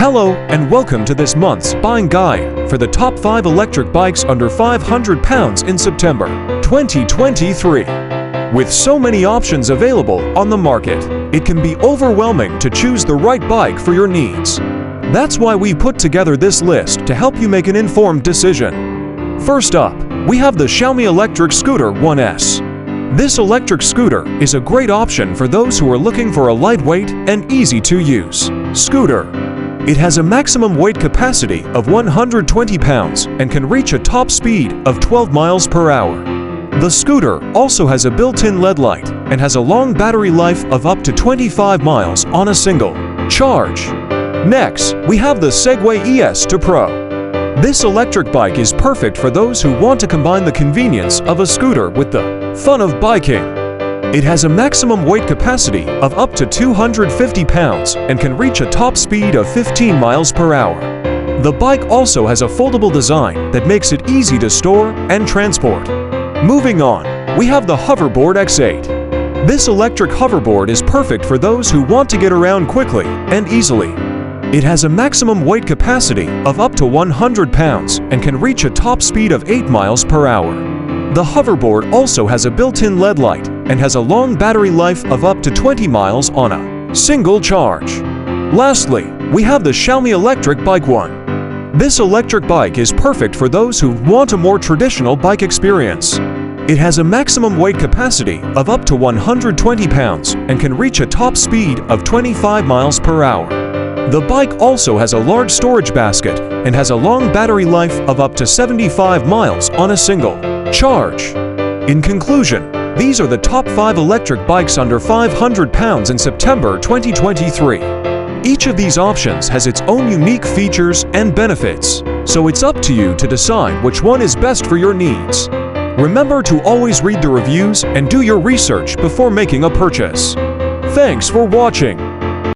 Hello and welcome to this month's buying guide for the top 5 electric bikes under 500 pounds in September 2023. With so many options available on the market, it can be overwhelming to choose the right bike for your needs. That's why we put together this list to help you make an informed decision. First up, we have the Xiaomi Electric Scooter 1S. This electric scooter is a great option for those who are looking for a lightweight and easy-to-use scooter. It has a maximum weight capacity of 120 pounds and can reach a top speed of 12 miles per hour. The scooter also has a built-in LED light and has a long battery life of up to 25 miles on a single charge. Next, we have the Segway ES2 Pro. This electric bike is perfect for those who want to combine the convenience of a scooter with the fun of biking. It has a maximum weight capacity of up to 250 pounds and can reach a top speed of 15 miles per hour. The bike also has a foldable design that makes it easy to store and transport. Moving on, we have the Hoverboard X8. This electric hoverboard is perfect for those who want to get around quickly and easily. It has a maximum weight capacity of up to 100 pounds and can reach a top speed of 8 miles per hour. The hoverboard also has a built-in LED light and has a long battery life of up to 20 miles on a single charge. Lastly, we have the Xiaomi Electric Bike 1. This electric bike is perfect for those who want a more traditional bike experience. It has a maximum weight capacity of up to 120 pounds and can reach a top speed of 25 miles per hour. The bike also has a large storage basket and has a long battery life of up to 75 miles on a single charge. In conclusion, these are the top 5 electric bikes under 500 pounds in September 2023. Each of these options has its own unique features and benefits, so it's up to you to decide which one is best for your needs. Remember to always read the reviews and do your research before making a purchase. Thanks for watching.